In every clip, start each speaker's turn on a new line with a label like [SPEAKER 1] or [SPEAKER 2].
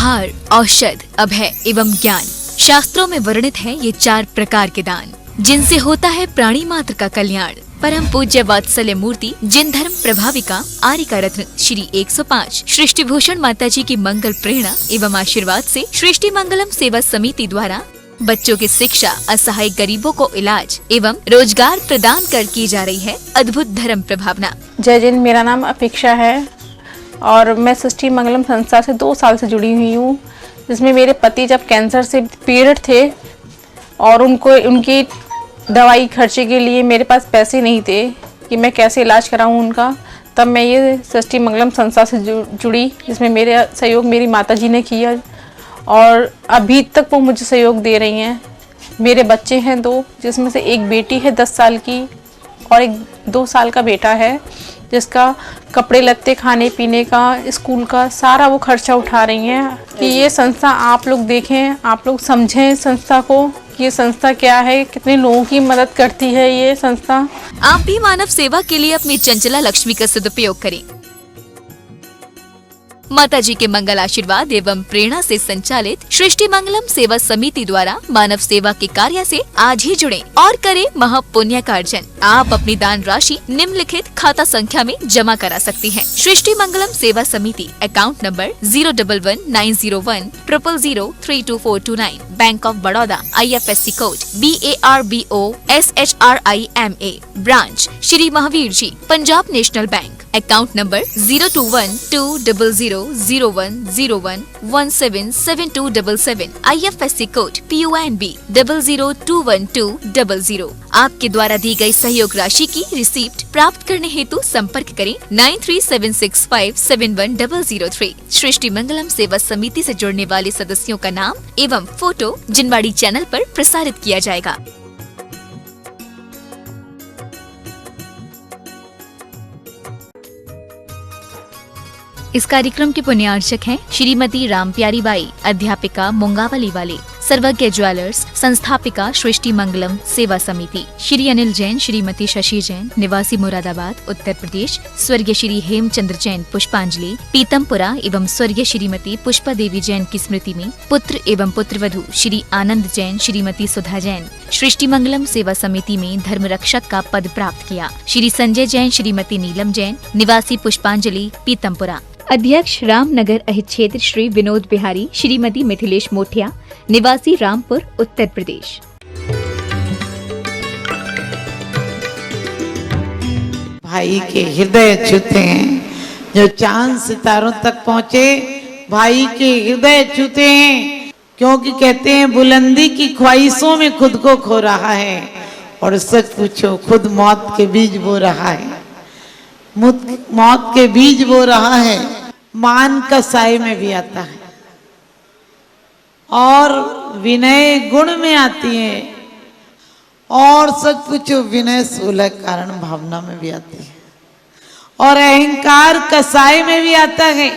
[SPEAKER 1] उपहार, औषध, अभय एवं ज्ञान। शास्त्रों में वर्णित है ये 4 प्रकार के दान, जिनसे होता है प्राणी मात्र का कल्याण। परम पूज्य वात्सल्य मूर्ति जिन धर्म प्रभाविका आर्यका रत्न श्री 105 सृष्टि भूषण माता जी की मंगल प्रेरणा एवं आशीर्वाद से सृष्टि मंगलम सेवा समिति द्वारा बच्चों की शिक्षा, असहाय गरीबों को इलाज एवं रोजगार प्रदान कर की जा रही है अद्भुत धर्म प्रभावना।
[SPEAKER 2] जय जिन, मेरा नाम अपेक्षा है और मैं सृष्टि मंगलम संस्था से 2 साल से जुड़ी हुई हूँ, जिसमें मेरे पति जब कैंसर से पीड़ित थे और उनकी दवाई खर्चे के लिए मेरे पास पैसे नहीं थे कि मैं कैसे इलाज कराऊं उनका, तब मैं ये सृष्टि मंगलम संस्था से जुड़ी, जिसमें मेरे सहयोग मेरी माताजी ने किया और अभी तक वो मुझे सहयोग दे रही हैं। मेरे बच्चे हैं 2, जिसमें से एक बेटी है 10 साल की और एक 2 साल का बेटा है, जिसका कपड़े लत्ते, खाने पीने का, स्कूल का सारा वो खर्चा उठा रही हैं। कि ये संस्था आप लोग देखें, आप लोग समझें संस्था को, कि ये संस्था क्या है, कितने लोगों की मदद करती है ये संस्था।
[SPEAKER 1] आप भी मानव सेवा के लिए अपनी चंचला लक्ष्मी का सदुपयोग करें। माताजी के मंगल आशीर्वाद एवं प्रेरणा से संचालित सृष्टि मंगलम सेवा समिति द्वारा मानव सेवा के कार्य से आज ही जुड़ें और करें महापुण्य का अर्जन। आप अपनी दान राशि निम्नलिखित खाता संख्या में जमा करा सकती हैं। सृष्टि Mangalam Seva Samiti, account number 0119010003249, bank of Baroda, IFSC code BARBOSHRIMA, branch Shri Mahavir ji, Punjab national bank, account number 0212000101177277, IFSC code PONB 0021200। आपके द्वारा दी गई सहयोग राशि की रिसीप्ट प्राप्त करने हेतु संपर्क करें 9376571003। सृष्टि मंगलम सेवा समिति से जुड़ने वाले सदस्यों का नाम एवं फोटो जिनवाड़ी चैनल पर प्रसारित किया जाएगा। इस कार्यक्रम के पुण्यार्चक हैं श्रीमती रामप्यारी बाई, अध्यापिका मुंगावली वाले, सर्वज्ञ ज्वेलर्स, संस्थापिका सृष्टि मंगलम सेवा समिति, श्री अनिल जैन, श्रीमती शशि जैन, निवासी मुरादाबाद उत्तर प्रदेश, स्वर्गीय श्री हेमचंद्र जैन पुष्पांजलि, पीतमपुरा एवं स्वर्गीय श्रीमती पुष्पा देवी जैन की स्मृति में पुत्र एवं पुत्रवधू श्री आनंद जैन, श्रीमती सुधा जैन सृष्टि मंगलम सेवा समिति में धर्म रक्षक का पद प्राप्त किया। श्री संजय जैन, श्रीमती नीलम जैन, निवासी पुष्पांजलि पीतमपुरा। अध्यक्ष रामनगर अहित क्षेत्र श्री विनोद बिहारी, श्रीमती मिथिलेश मोठिया, निवासी रामपुर उत्तर प्रदेश।
[SPEAKER 3] भाई के हृदय छूते हैं, जो चांद सितारों तक पहुँचे भाई के हृदय छूते हैं, क्योंकि कहते हैं बुलंदी की ख्वाहिशों में खुद को खो रहा है और सच पूछो खुद मौत के बीज बो रहा है, मौत के बीज बो रहा है। मान का साय में भी आता है और विनय गुण में आती है और सच पूछो विनय सुलह कारण भावना में भी आती है और अहंकार कसाई में भी आता है।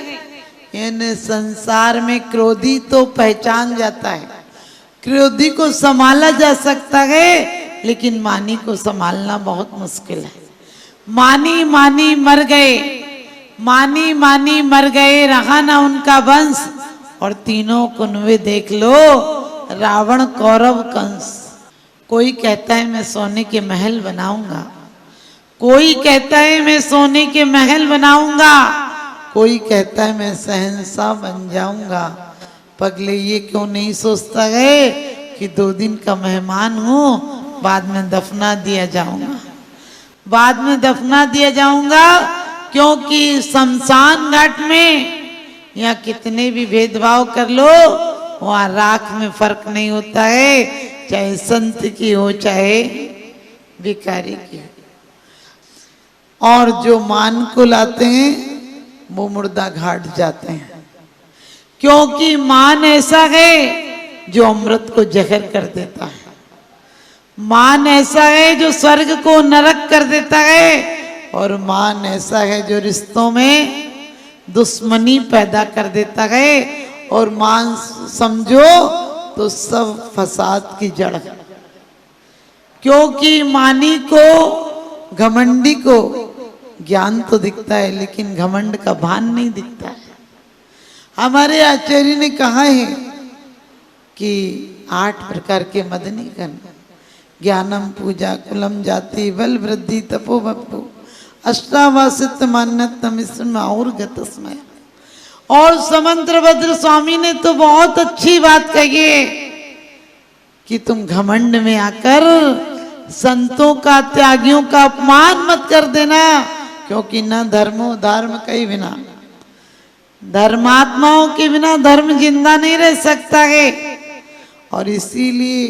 [SPEAKER 3] इन संसार में क्रोधी तो पहचान जाता है, क्रोधी को संभाला जा सकता है, लेकिन मानी को संभालना बहुत मुश्किल है। मानी मानी मर गए, मानी मानी मर गए, रहा ना उनका वंश। और तीनों कुनबे देख लो, रावण, कौरव, कंस। कोई कहता है मैं सोने के महल बनाऊंगा, कोई कहता है मैं सोने के महल बनाऊंगा, कोई कहता है मैं शहंशाह बन जाऊंगा। पगले ये क्यों नहीं सोचता है कि 2 दिन का मेहमान हूं, बाद में दफना दिया जाऊंगा, बाद में दफना दिया जाऊंगा। क्योंकि शमशान घाट में या कितने भी भेदभाव कर लो, वहां राख में फर्क नहीं होता है, चाहे संत की हो चाहे भिखारी की। और जो मान को लाते हैं वो मुर्दा घाट जाते हैं, क्योंकि मान ऐसा है जो अमृत को जहर कर देता है, मान ऐसा है जो स्वर्ग को नरक कर देता है, और मान ऐसा है जो रिश्तों में दुश्मनी पैदा कर देता है। और मान समझो तो सब फसाद की जड़ है, क्योंकि मानी को, घमंडी को ज्ञान तो दिखता है लेकिन घमंड का भान नहीं दिखता है। हमारे आचार्य ने कहा है कि 8 प्रकार के मदनी गण, ज्ञानम पूजा कुलम जाति बल वृद्धि तपो बप्पु अष्टावासित मान्यतम इसमें और गतस्मय। और समंत्रभद्र स्वामी ने तो बहुत अच्छी बात कही है कि तुम घमंड में आकर संतों का त्यागियों का अपमान मत कर देना, क्योंकि न धर्मो धर्म कई बिना, धर्मात्माओं के बिना धर्म जिंदा नहीं रह सकता है। और इसीलिए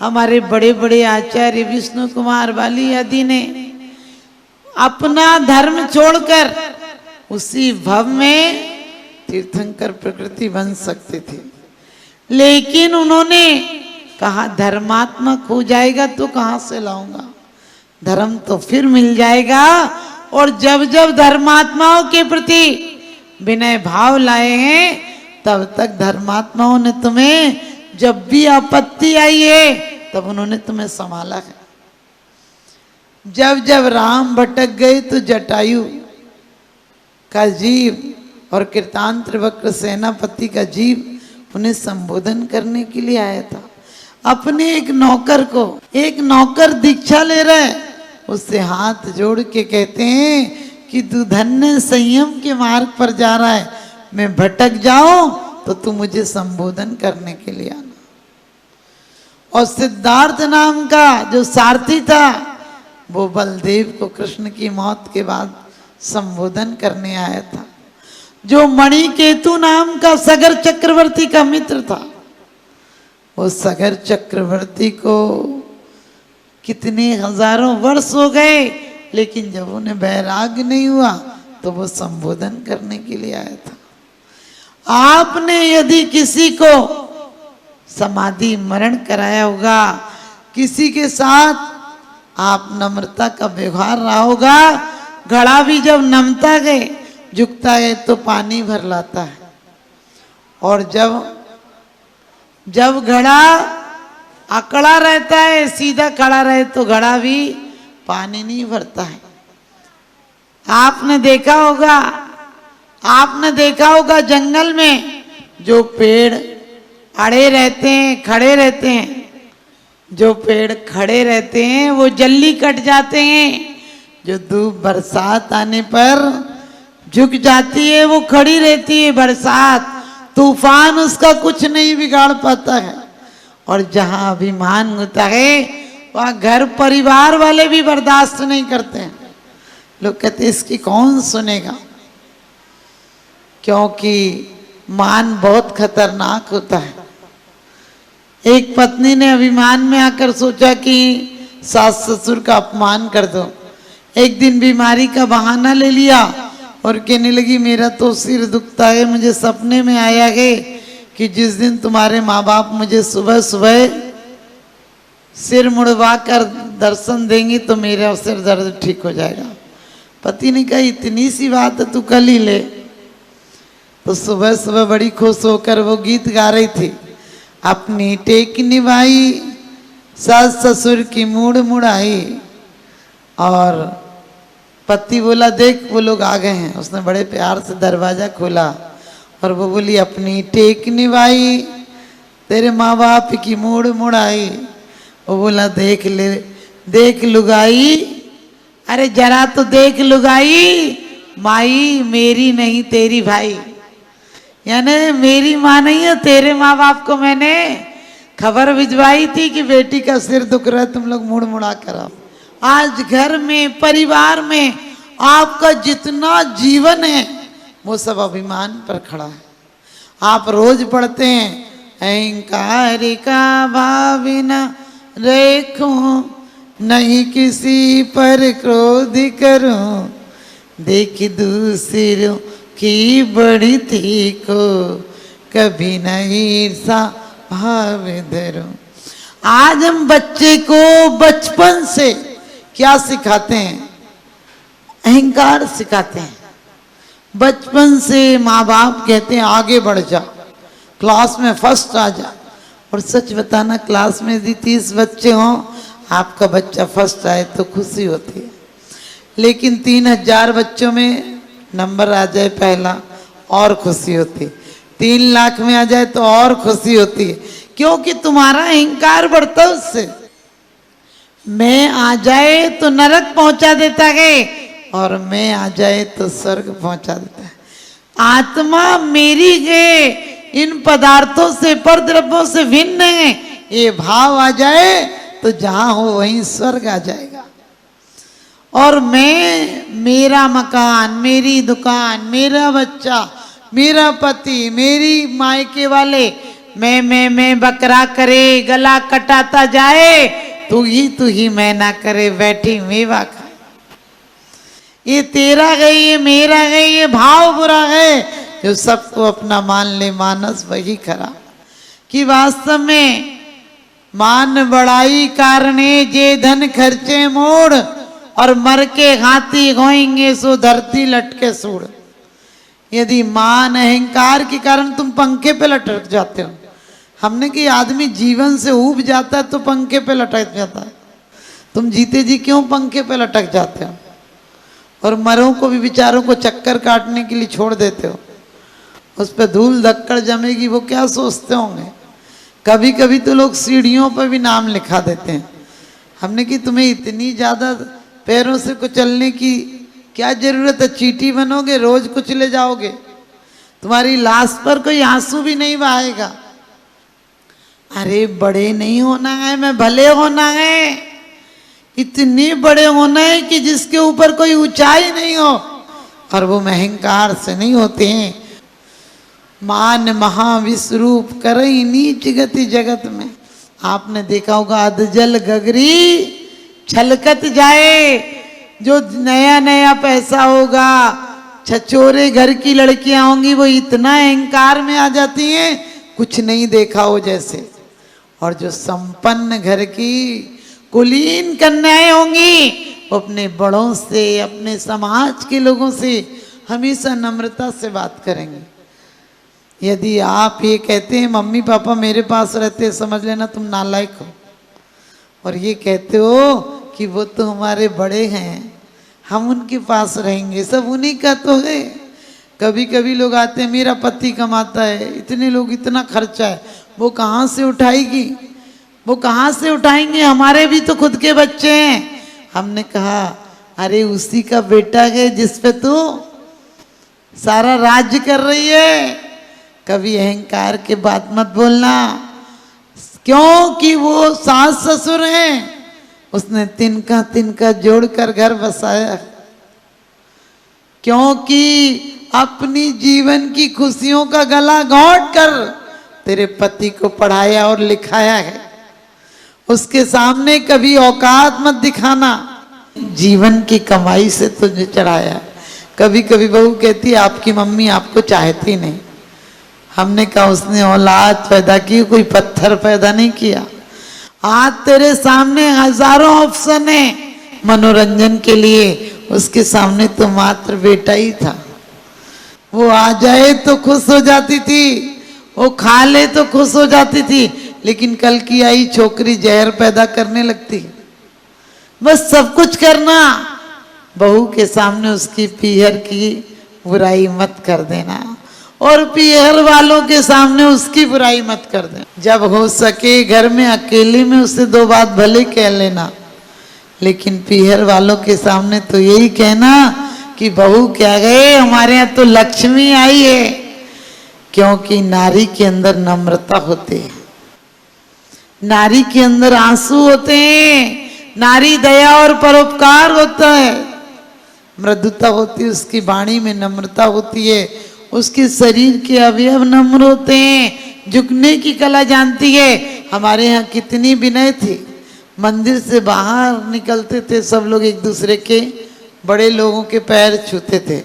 [SPEAKER 3] हमारे बड़े बड़े आचार्य विष्णु कुमार वाली आदि ने अपना धर्म छोड़कर उसी भव में तीर्थंकर प्रकृति बन सकते थे, लेकिन उन्होंने कहा धर्मात्मक हो जाएगा तो कहां से लाऊंगा, धर्म तो फिर मिल जाएगा। और जब जब धर्मात्माओं के प्रति विनय भाव लाए हैं, तब तक धर्मात्माओं ने तुम्हें, जब भी आपत्ति आई है तब उन्होंने तुम्हें संभाला है। जब जब राम भटक गए तो जटायु का जीव और कृतांत्र वक्र सेनापति का जीव उन्हें संबोधन करने के लिए आया था। अपने एक नौकर को, एक नौकर दीक्षा ले रहा है, उससे हाथ जोड़ के कहते हैं कि तू धन्य संयम के मार्ग पर जा रहा है, मैं भटक जाऊं तो तू मुझे संबोधन करने के लिए आना। और सिद्धार्थ नाम का जो सारथी था, वो बलदेव को कृष्ण की मौत के बाद संबोधन करने आया था। जो मणिकेतु नाम का सगर चक्रवर्ती का मित्र था, वो सगर चक्रवर्ती को कितने हजारों वर्ष हो गए, लेकिन जब उन्हें वैराग्य नहीं हुआ तो वो संबोधन करने के लिए आया था। आपने यदि किसी को समाधि मरण कराया होगा, किसी के साथ आप नम्रता का व्यवहार रहा होगा, घड़ा भी जब नमता गए झुकता है तो पानी भर लाता है, और जब घड़ा अकड़ा रहता है, सीधा खड़ा रहे तो घड़ा भी पानी नहीं भरता है। आपने देखा होगा जंगल में जो पेड़ अड़े रहते हैं, खड़े रहते हैं, जो पेड़ खड़े रहते हैं वो जल्दी कट जाते हैं, जो धूप बरसात आने पर झुक जाती है वो खड़ी रहती है। बरसात तूफान उसका कुछ नहीं बिगाड़ पाता है। और जहां अभिमान होता है वहां घर परिवार वाले भी बर्दाश्त नहीं करते हैं। लोग कहते इसकी कौन सुनेगा, क्योंकि मान बहुत खतरनाक होता है। एक पत्नी ने अभिमान में आकर सोचा कि सास ससुर का अपमान कर दो। एक दिन बीमारी का बहाना ले लिया और कहने लगी मेरा तो सिर दुखता है, मुझे सपने में आया है कि जिस दिन तुम्हारे माँ बाप मुझे सुबह सुबह सिर मुड़वा कर दर्शन देंगे तो मेरा सिर दर्द ठीक हो जाएगा। पति ने कहा इतनी सी बात है, तू कल ही ले। तो सुबह सुबह बड़ी खुश होकर वो गीत गा रही थी, अपनी टेक निभाई सास ससुर की मूड मुड़ाई। और पति बोला देख वो लोग आ गए हैं। उसने बड़े प्यार से दरवाजा खोला और वो बोली अपनी टेक निभाई तेरे माँ बाप की मूड मुड़ाई। वो बोला देख लुगाई, अरे जरा तो देख लुगाई, माई मेरी नहीं तेरी भाई, यानी मेरी माँ नहीं है, तेरे माँ बाप को मैंने खबर भिजवाई थी कि बेटी का सिर दुख रहा है, तुम लोग मुड़ मुड़ा कर आओ। आज घर में परिवार में आपका जितना जीवन है वो सब अभिमान पर खड़ा है। आप रोज पढ़ते हैं अहंकार का भाविना रेखो नहीं किसी पर क्रोध करूं, देख दूसरों की बड़ी थी को कभी नहीं ईर्षा भाव धरूं। आज हम बच्चे को बचपन से क्या सिखाते हैं? अहंकार सिखाते हैं। बचपन से माँ बाप कहते हैं आगे बढ़ जा, क्लास में फर्स्ट आ जा। और सच बताना क्लास में यदि 30 बच्चे हों, आपका बच्चा फर्स्ट आए तो खुशी होती है, लेकिन 3000 बच्चों में नंबर आ जाए पहला और खुशी होती है। 3 लाख में आ जाए तो और खुशी होती है, क्योंकि तुम्हारा अहंकार बढ़ता है उससे। मैं आ जाए तो नरक पहुंचा देता है और मैं आ जाए तो स्वर्ग पहुंचा देता है। आत्मा मेरी है, इन पदार्थों से, पर द्रव्यों से भिन्न है, ये भाव आ जाए तो जहां हो वहीं स्वर्ग आ जाएगा। और मैं, मेरा मकान, मेरी दुकान, मेरा बच्चा, मेरा पति, मेरी मायके वाले, मैं बकरा करे, गला कटाता जाए, तू ही मैं ना करे, बैठी मेवा खाए। ये तेरा है, ये मेरा है, ये भाव बुरा है जो सबको अपना मान ले मानस, वही खराब। कि वास्तव में मान बड़ाई कारणे जे धन खर्चे मोड़, और मर के हाथी होएंगे सो धरती लटके सूड़। यदि मान अहंकार के कारण तुम पंखे पे लटक जाते हो, हमने कि आदमी जीवन से ऊब जाता है तो पंखे पे लटक जाता है, तुम जीते जी क्यों पंखे पे लटक जाते हो? और मरों को भी बेचारों को चक्कर काटने के लिए छोड़ देते हो, उस पर धूल धक्कड़ जमेगी, वो क्या सोचते होंगे। कभी कभी तो लोग सीढ़ियों पर भी नाम लिखा देते हैं। हमने कि तुम्हें इतनी ज़्यादा पैरों से कुचलने की क्या जरूरत है, चींटी बनोगे, रोज कुचले जाओगे, तुम्हारी लाश पर कोई आंसू भी नहीं बहाएगा। अरे बड़े नहीं होना है, मैं भले होना है, इतने बड़े होना है कि जिसके ऊपर कोई ऊंचाई नहीं हो, और वो अहंकार से नहीं होते हैं। मान महाविश्वरूप करई नीच गति जगत में। आपने देखा होगा अधजल गगरी छलकत जाए, जो नया नया पैसा होगा, छचोरे घर की लड़कियां होंगी, वो इतना अहंकार में आ जाती हैं कुछ नहीं देखा हो जैसे। और जो संपन्न घर की कुलीन कन्याएं होंगी, वो अपने बड़ों से, अपने समाज के लोगों से हमेशा नम्रता से बात करेंगे। यदि आप ये कहते हैं मम्मी पापा मेरे पास रहते, समझ लेना तुम नालायक हो। और ये कहते हो कि वो तो हमारे बड़े हैं, हम उनके पास रहेंगे, सब उन्हीं का तो है। कभी कभी लोग आते हैं मेरा पति कमाता है, इतने लोग, इतना खर्चा है, वो कहाँ से उठाएगी, वो कहाँ से उठाएंगे, हमारे भी तो खुद के बच्चे हैं। हमने कहा अरे उसी का बेटा है जिस पे तू सारा राज्य कर रही है। कभी अहंकार के बात मत बोलना, क्योंकि वो सास ससुर हैं, उसने तिनका तिनका जोड़कर घर बसाया, क्योंकि अपनी जीवन की खुशियों का गला घोंट कर तेरे पति को पढ़ाया और लिखाया है। उसके सामने कभी औकात मत दिखाना, जीवन की कमाई से तुझे चढ़ाया। कभी कभी बहू कहती है आपकी मम्मी आपको चाहती नहीं। हमने कहा उसने औलाद पैदा की, कोई पत्थर पैदा नहीं किया। आज तेरे सामने हजारों ऑप्शन है मनोरंजन के लिए, उसके सामने तो मात्र बेटा ही था। वो आ जाए तो खुश हो जाती थी, वो खा ले तो खुश हो जाती थी, लेकिन कल की आई छोकरी जहर पैदा करने लगती। बस सब कुछ करना, बहू के सामने उसकी पीहर की बुराई मत कर देना, और पीहर वालों के सामने उसकी बुराई मत कर देना। जब हो सके घर में अकेले में उससे 2 बात भले कह लेना, लेकिन पीहर वालों के सामने तो यही कहना कि बहू क्या गए, हमारे यहाँ तो लक्ष्मी आई है। क्योंकि नारी के अंदर नम्रता होती है, नारी के अंदर आंसू होते हैं, नारी दया और परोपकार होता है, मृदुता होती है, उसकी वाणी में नम्रता होती है, उसके शरीर के अवयव नम्र होते हैं, झुकने की कला जानती है। हमारे यहाँ कितनी विनय थी, मंदिर से बाहर निकलते थे सब लोग एक दूसरे के, बड़े लोगों के पैर छूते थे।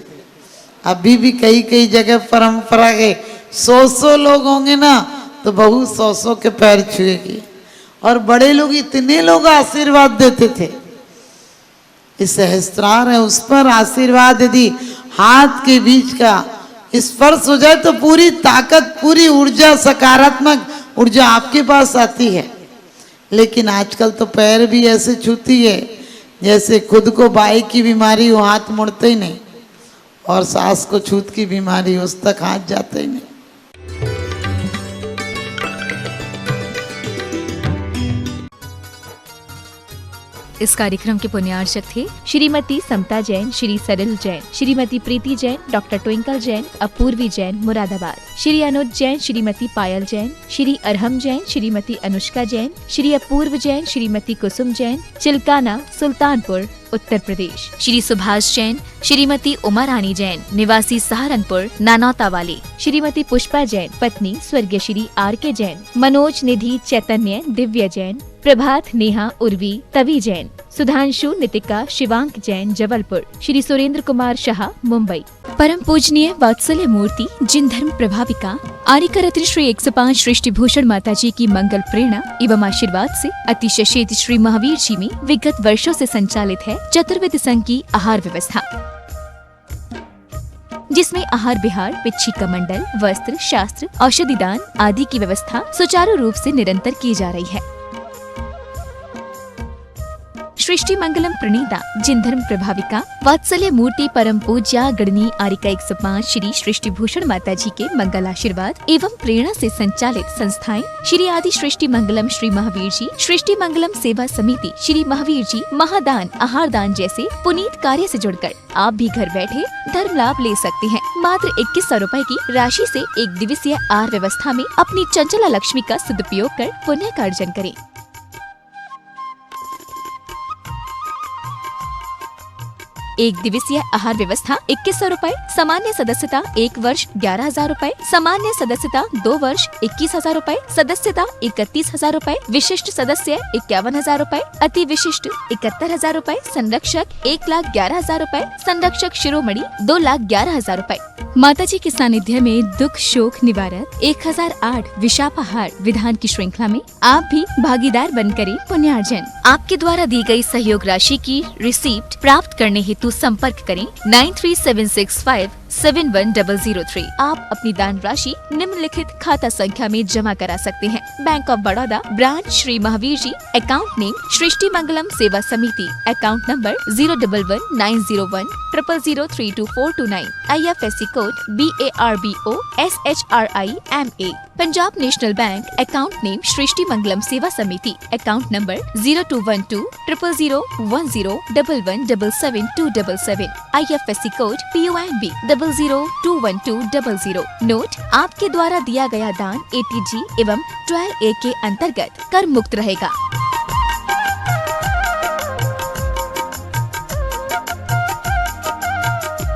[SPEAKER 3] अभी भी कई कई जगह परंपरा है, 100 लोग होंगे ना तो बहू 100 के पैर छुएगी, और बड़े लोग इतने लोग आशीर्वाद देते थे। इस सहस्त्रार है, उस पर आशीर्वाद यदि हाथ के बीच का स्पर्श हो जाए तो पूरी ताकत, पूरी ऊर्जा, सकारात्मक ऊर्जा आपके पास आती है। लेकिन आजकल तो पैर भी ऐसे छूती है जैसे खुद को बाई की बीमारी हो, हाथ मुड़ते ही नहीं, और सास को छूत की बीमारी, उस तक हाथ जाते ही नहीं।
[SPEAKER 1] इस कार्यक्रम के पुण्यार्चक थे श्रीमती समता जैन, श्री सरल जैन, श्रीमती प्रीति जैन, डॉक्टर ट्विंकल जैन, अपूर्वी जैन मुरादाबाद, श्री अनुज जैन, श्रीमती पायल जैन, श्री अरहम जैन, श्रीमती अनुष्का जैन, श्री अपूर्व जैन, श्रीमती कुसुम जैन, चिल्काना सुल्तानपुर उत्तर प्रदेश, श्री सुभाष जैन, श्रीमती उमा रानी जैन, निवासी सहारनपुर नानौता वाली, श्रीमती पुष्पा जैन, पत्नी स्वर्गीय श्री R.K. जैन, मनोज निधि चैतन्य दिव्य जैन, प्रभात नेहा उर्वी तवी जैन, सुधांशु नितिका शिवांक जैन जबलपुर, श्री सुरेंद्र कुमार शाह मुंबई। परम पूजनीय वात्सल्य मूर्ति जिन धर्म प्रभाविका आर्यका रत्न श्री 105 सृष्टि भूषण माता जी की मंगल प्रेरणा एवं आशीर्वाद से अतिशय क्षेत्र श्री महावीर जी में विगत वर्षों से संचालित है चतुर्विध संघ की आहार व्यवस्था, जिसमें आहार विहार, पिच्छी का मंडल, वस्त्र, शास्त्र, औषधि दान आदि की व्यवस्था सुचारू रूप से निरंतर की जा रही है। सृष्टि मंगलम प्रणीता जिन धर्म प्रभाविका वात्सल्य मूर्ति परम पूज्या गणनी आर्यका 105 श्री सृष्टि भूषण माता जी के मंगल आशीर्वाद एवं प्रेरणा से संचालित संस्थाएं श्री आदि सृष्टि मंगलम श्री महावीर जी, सृष्टि मंगलम सेवा समिति श्री महावीर जी, महादान आहार दान जैसे पुनीत कार्य से जुड़कर आप भी घर बैठे धर्म लाभ ले सकते हैं। मात्र 2100 रुपए की राशि से एक दिवसीय आहार व्यवस्था में अपनी चंचला लक्ष्मी का सदुपयोग कर पुण्य का अर्जन करें। एक दिवसीय आहार व्यवस्था 2100 रुपए, सामान्य सदस्यता 1 वर्ष 11,000 रुपए, सामान्य सदस्यता 2 वर्ष 21,000 रुपए, सदस्यता 31,000 रुपए, विशिष्ट सदस्य 51,000 रुपए, अति विशिष्ट 71,000 रुपए, संरक्षक 1,11,000 रुपए, संरक्षक शिरोमणि 2,11,000 रुपए। माता जी के सानिध्य में दुख शोक निवारक 1008 विशापाहार विधान की श्रृंखला में आप भी भागीदार बनकर पुण्यार्जन। आपके द्वारा दी गई सहयोग राशि की रिसीप्ट प्राप्त करने हेतु संपर्क करें 9376571003। आप अपनी दान राशि निम्नलिखित खाता संख्या में जमा करा सकते हैं। Bank of Baroda, branch Shri Mahavir ji, account name Srishti Mangalam Seva Samiti, account number 0119010003249, IFSC code BARBO SHRIMA। Punjab national bank, account name Srishti Mangalam Seva Samiti, account number 0212000111772277, IFSC code PONB 00212000। Note: आपके द्वारा दिया गया दान ATG एवं 12A के अंतर्गत कर मुक्त रहेगा।